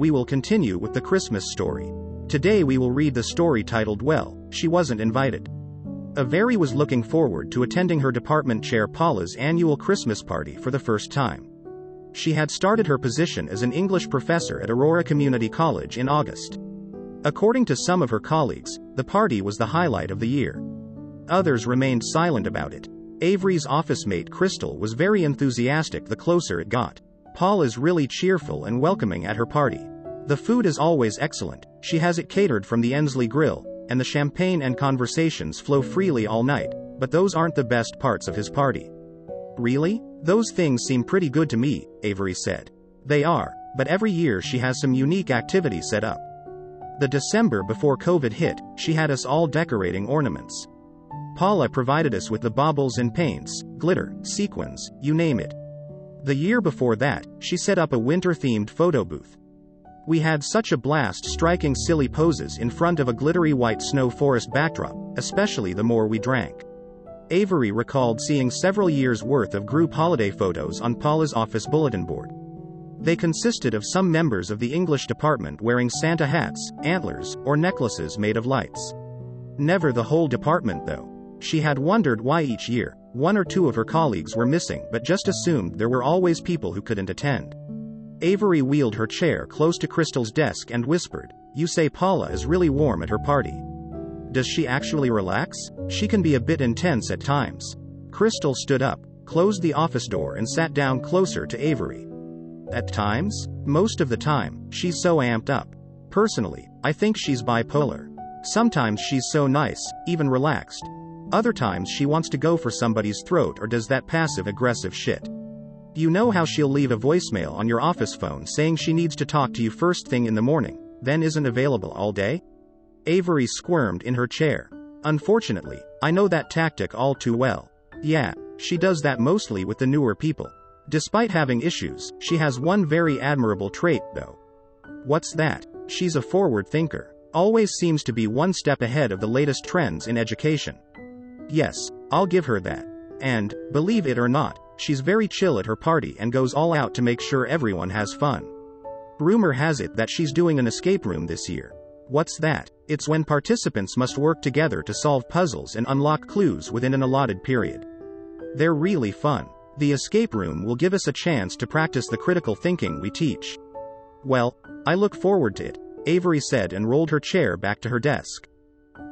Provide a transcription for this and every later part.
we will continue with the Christmas story. Today we will read the story titled Well, She Wasn't Invited. Avery was looking forward to attending her department chair Paula's annual Christmas party for the first time. She had started her position as an English professor at Aurora Community College in August. According to some of her colleagues, the party was the highlight of the year. Others remained silent about it. Avery's office mate Crystal was very enthusiastic the closer it got. Paula's really cheerful and welcoming at her party. The food is always excellent, she has it catered from the Ensley Grill, and the champagne and conversations flow freely all night, but those aren't the best parts of his party. Really? Those things seem pretty good to me, Avery said. They are, but every year she has some unique activity set up. The December before COVID hit, she had us all decorating ornaments. Paula provided us with the baubles and paints, glitter, sequins, you name it. The year before that, she set up a winter-themed photo booth. We had such a blast striking silly poses in front of a glittery white snow forest backdrop, especially the more we drank. Avery recalled seeing several years' worth of group holiday photos on Paula's office bulletin board. They consisted of some members of the English department wearing Santa hats, antlers, or necklaces made of lights. Never the whole department though. She had wondered why each year, one or two of her colleagues were missing but just assumed there were always people who couldn't attend. Avery wheeled her chair close to Crystal's desk and whispered, "You say Paula is really warm at her party. Does she actually relax? She can be a bit intense at times." Crystal stood up, closed the office door and sat down closer to Avery. "At times? Most of the time, she's so amped up. Personally, I think she's bipolar. Sometimes she's so nice, even relaxed. Other times she wants to go for somebody's throat or does that passive-aggressive shit. You know how she'll leave a voicemail on your office phone saying she needs to talk to you first thing in the morning, then isn't available all day?" Avery squirmed in her chair. "Unfortunately, I know that tactic all too well. Yeah, she does that mostly with the newer people. Despite having issues, she has one very admirable trait, though." "What's that?" "She's a forward thinker. Always seems to be one step ahead of the latest trends in education." "Yes, I'll give her that. And, believe it or not, she's very chill at her party and goes all out to make sure everyone has fun. Rumor has it that she's doing an escape room this year." "What's that?" "It's when participants must work together to solve puzzles and unlock clues within an allotted period. They're really fun. The escape room will give us a chance to practice the critical thinking we teach." "Well, I look forward to it," Avery said and rolled her chair back to her desk.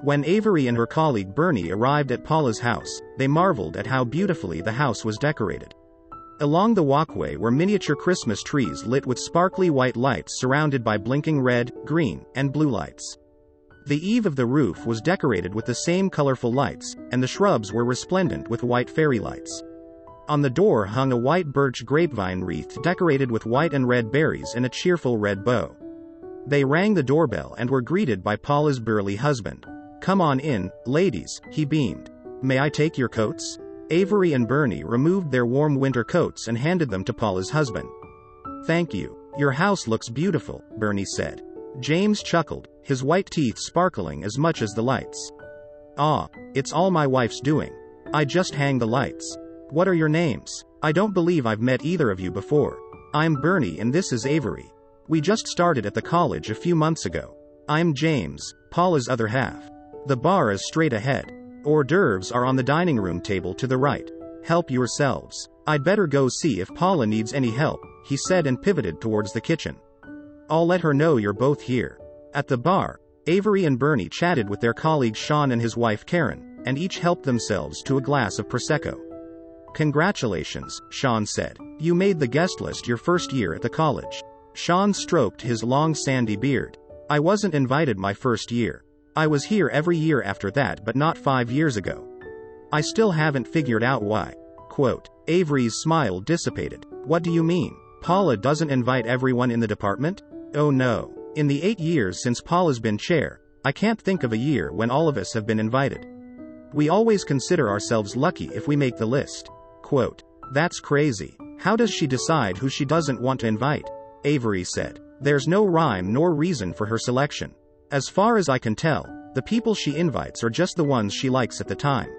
When Avery and her colleague Bernie arrived at Paula's house, they marveled at how beautifully the house was decorated. Along the walkway were miniature Christmas trees lit with sparkly white lights surrounded by blinking red, green, and blue lights. The eave of the roof was decorated with the same colorful lights, and the shrubs were resplendent with white fairy lights. On the door hung a white birch grapevine wreath decorated with white and red berries and a cheerful red bow. They rang the doorbell and were greeted by Paula's burly husband. "Come on in, ladies," he beamed. "May I take your coats?" Avery and Bernie removed their warm winter coats and handed them to Paula's husband. "Thank you. Your house looks beautiful," Bernie said. James chuckled, his white teeth sparkling as much as the lights. "Ah, it's all my wife's doing. I just hang the lights. What are your names? I don't believe I've met either of you before." "I'm Bernie and this is Avery. We just started at the college a few months ago." "I'm James, Paula's other half. The bar is straight ahead. Hors d'oeuvres are on the dining room table to the right. Help yourselves. I'd better go see if Paula needs any help," he said and pivoted towards the kitchen. "I'll let her know you're both here." At the bar, Avery and Bernie chatted with their colleagues Sean and his wife Karen, and each helped themselves to a glass of Prosecco. "Congratulations," Sean said. "You made the guest list your first year at the college." Sean stroked his long sandy beard. "I wasn't invited my first year. I was here every year after that but not 5 years ago. I still haven't figured out why." Quote. Avery's smile dissipated. "What do you mean? Paula doesn't invite everyone in the department?" "Oh no. In the 8 years since Paula's been chair, I can't think of a year when all of us have been invited. We always consider ourselves lucky if we make the list." Quote. "That's crazy. How does she decide who she doesn't want to invite?" Avery said. "There's no rhyme nor reason for her selection. As far as I can tell, the people she invites are just the ones she likes at the time."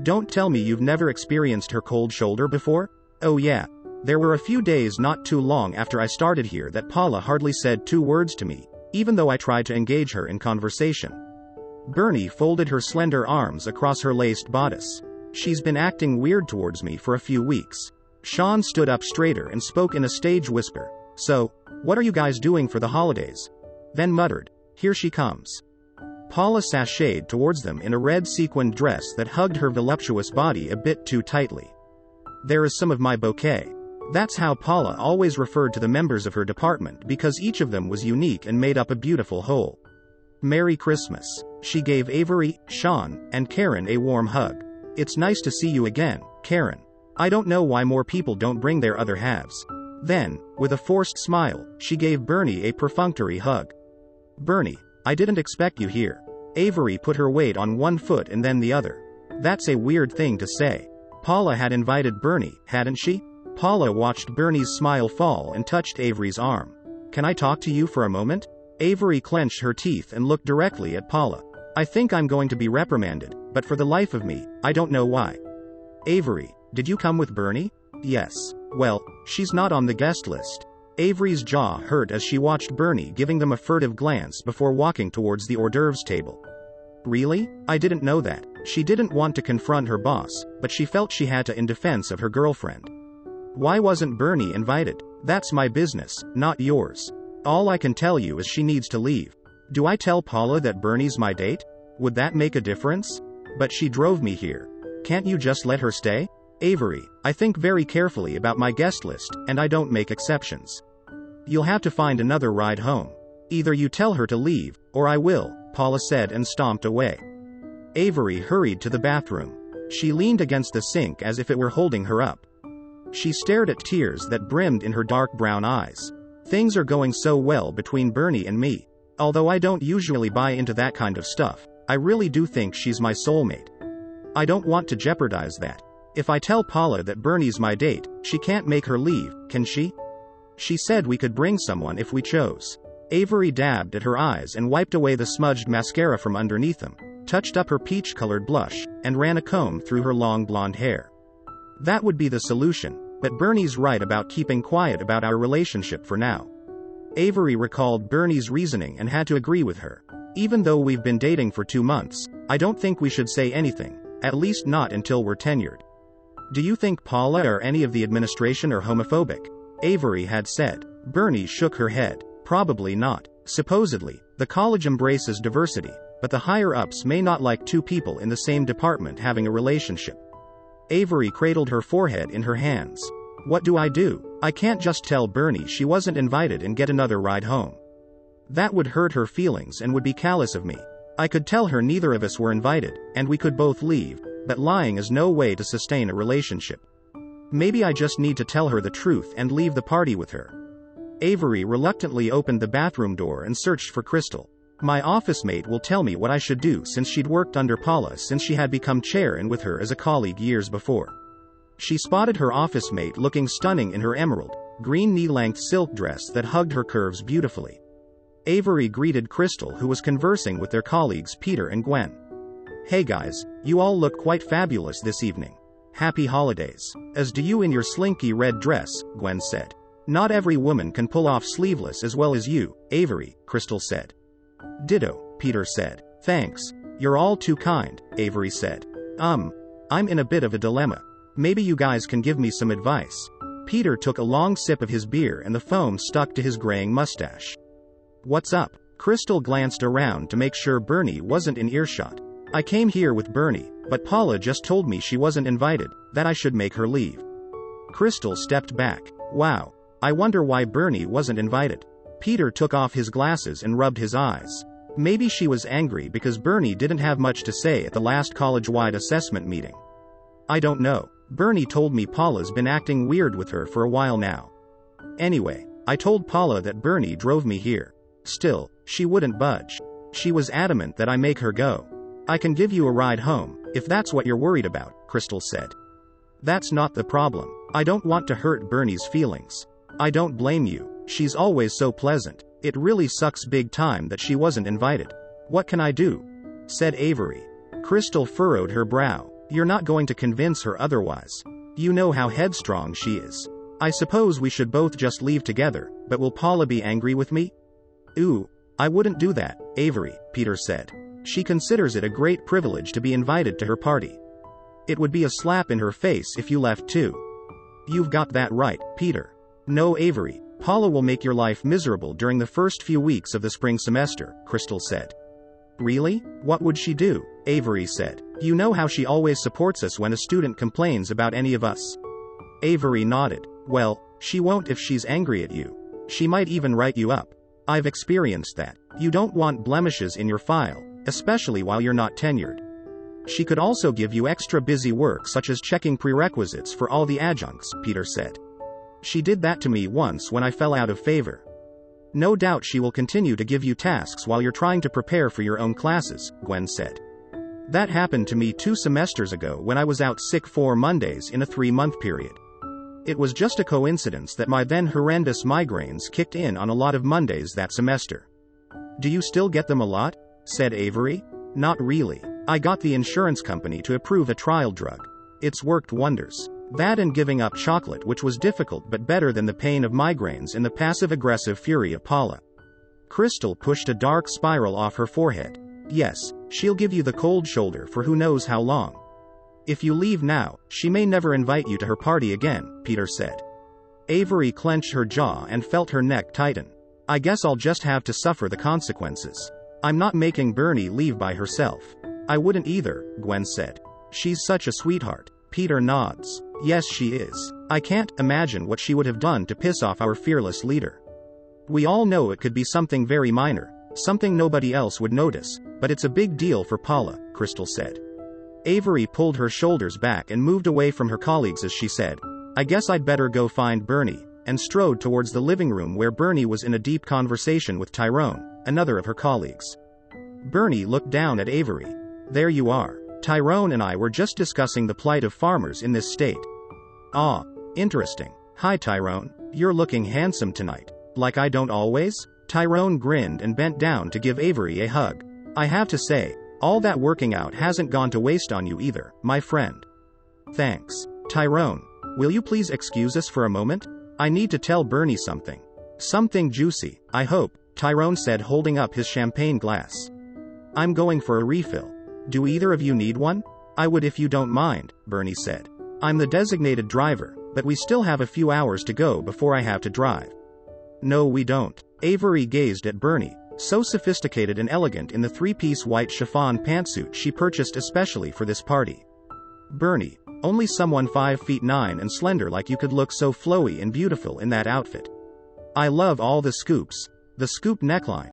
"Don't tell me you've never experienced her cold shoulder before?" "Oh yeah. There were a few days not too long after I started here that Paula hardly said 2 words to me, even though I tried to engage her in conversation. Bernie folded her slender arms across her laced bodice. She's been acting weird towards me for a few weeks. Sean stood up straighter and spoke in a stage whisper. So, what are you guys doing for the holidays? Then muttered, here she comes. Paula sashayed towards them in a red sequined dress that hugged her voluptuous body a bit too tightly. There is some of my bouquet. That's how Paula always referred to the members of her department because each of them was unique and made up a beautiful whole. Merry Christmas. She gave Avery, Sean, and Karen a warm hug. It's nice to see you again, Karen. I don't know why more people don't bring their other halves. Then, with a forced smile, she gave Bernie a perfunctory hug. Bernie, I didn't expect you here. Avery put her weight on one foot and then the other. That's a weird thing to say. Paula had invited Bernie, hadn't she? Paula watched Bernie's smile fall and touched Avery's arm. Can I talk to you for a moment? Avery clenched her teeth and looked directly at Paula. I think I'm going to be reprimanded, but for the life of me, I don't know why. Avery, did you come with Bernie? Yes. Well, she's not on the guest list. Avery's jaw hurt as she watched Bernie giving them a furtive glance before walking towards the hors d'oeuvres table. Really? I didn't know that. She didn't want to confront her boss, but she felt she had to in defense of her girlfriend. Why wasn't Bernie invited? That's my business, not yours. All I can tell you is she needs to leave. Do I tell Paula that Bernie's my date? Would that make a difference? But she drove me here. Can't you just let her stay? Avery, I think very carefully about my guest list, and I don't make exceptions. You'll have to find another ride home. Either you tell her to leave, or I will, Paula said and stomped away. Avery hurried to the bathroom. She leaned against the sink as if it were holding her up. She stared at tears that brimmed in her dark brown eyes. Things are going so well between Bernie and me. Although I don't usually buy into that kind of stuff, I really do think she's my soulmate. I don't want to jeopardize that. If I tell Paula that Bernie's my date, she can't make her leave, can she? She said we could bring someone if we chose. Avery dabbed at her eyes and wiped away the smudged mascara from underneath them, touched up her peach-colored blush, and ran a comb through her long blonde hair. That would be the solution, but Bernie's right about keeping quiet about our relationship for now. Avery recalled Bernie's reasoning and had to agree with her. Even though we've been dating for 2 months, I don't think we should say anything, at least not until we're tenured. Do you think Paula or any of the administration are homophobic? Avery had said. Bernie shook her head. Probably not. Supposedly, the college embraces diversity, but the higher-ups may not like 2 people in the same department having a relationship. Avery cradled her forehead in her hands. What do? I can't just tell Bernie she wasn't invited and get another ride home. That would hurt her feelings and would be callous of me. I could tell her neither of us were invited, and we could both leave, but lying is no way to sustain a relationship. Maybe I just need to tell her the truth and leave the party with her. Avery reluctantly opened the bathroom door and searched for Crystal. My office mate will tell me what I should do since she'd worked under Paula since she had become chair and with her as a colleague years before. She spotted her office mate looking stunning in her emerald, green knee-length silk dress that hugged her curves beautifully. Avery greeted Crystal, who was conversing with their colleagues Peter and Gwen. Hey guys, you all look quite fabulous this evening. Happy holidays. As do you in your slinky red dress, Gwen said. Not every woman can pull off sleeveless as well as you, Avery, Crystal said. Ditto, Peter said. Thanks. You're all too kind, Avery said. I'm in a bit of a dilemma. Maybe you guys can give me some advice. Peter took a long sip of his beer and the foam stuck to his graying mustache. What's up? Crystal glanced around to make sure Bernie wasn't in earshot. I came here with Bernie, but Paula just told me she wasn't invited, that I should make her leave. Crystal stepped back. Wow. I wonder why Bernie wasn't invited. Peter took off his glasses and rubbed his eyes. Maybe she was angry because Bernie didn't have much to say at the last college-wide assessment meeting. I don't know. Bernie told me Paula's been acting weird with her for a while now. Anyway, I told Paula that Bernie drove me here. Still, she wouldn't budge. She was adamant that I make her go. I can give you a ride home, if that's what you're worried about, Crystal said. That's not the problem. I don't want to hurt Bernie's feelings. I don't blame you. She's always so pleasant. It really sucks big time that she wasn't invited. What can I do? Said Avery. Crystal furrowed her brow. You're not going to convince her otherwise. You know how headstrong she is. I suppose we should both just leave together, but will Paula be angry with me? Ooh, I wouldn't do that, Avery, Peter said. She considers it a great privilege to be invited to her party. It would be a slap in her face if you left too. You've got that right, Peter. No, Avery, Paula will make your life miserable during the first few weeks of the spring semester, Crystal said. Really? What would she do? Avery said. You know how she always supports us when a student complains about any of us. Avery nodded. Well, she won't if she's angry at you. She might even write you up. I've experienced that. You don't want blemishes in your file, especially while you're not tenured. She could also give you extra busy work such as checking prerequisites for all the adjuncts, Peter said. She did that to me once when I fell out of favor. No doubt she will continue to give you tasks while you're trying to prepare for your own classes, Gwen said. That happened to me 2 semesters ago when I was out sick 4 Mondays in a 3-month period. It was just a coincidence that my then horrendous migraines kicked in on a lot of Mondays that semester. Do you still get them a lot? Said Avery. Not really. I got the insurance company to approve a trial drug. It's worked wonders. That and giving up chocolate, which was difficult but better than the pain of migraines and the passive-aggressive fury of Paula. Crystal pushed a dark spiral off her forehead. Yes, she'll give you the cold shoulder for who knows how long. If you leave now, she may never invite you to her party again, Peter said. Avery clenched her jaw and felt her neck tighten. I guess I'll just have to suffer the consequences. I'm not making Bernie leave by herself. I wouldn't either, Gwen said. She's such a sweetheart. Peter nods. Yes, she is. I can't imagine what she would have done to piss off our fearless leader. We all know it could be something very minor, something nobody else would notice, but it's a big deal for Paula, Crystal said. Avery pulled her shoulders back and moved away from her colleagues as she said, I guess I'd better go find Bernie, and strode towards the living room where Bernie was in a deep conversation with Tyrone, another of her colleagues. Bernie looked down at Avery. There you are. Tyrone and I were just discussing the plight of farmers in this state. Ah, interesting. Hi Tyrone, you're looking handsome tonight. Like I don't always? Tyrone grinned and bent down to give Avery a hug. I have to say, all that working out hasn't gone to waste on you either, my friend. Thanks. Tyrone, will you please excuse us for a moment? I need to tell Bernie something. Something juicy, I hope, Tyrone said, holding up his champagne glass. I'm going for a refill. Do either of you need one? I would if you don't mind, Bernie said. I'm the designated driver, but we still have a few hours to go before I have to drive. No, we don't. Avery gazed at Bernie, so sophisticated and elegant in the 3-piece white chiffon pantsuit she purchased especially for this party. Bernie, only someone 5'9" and slender like you could look so flowy and beautiful in that outfit. I love all the scoops, the scoop neckline,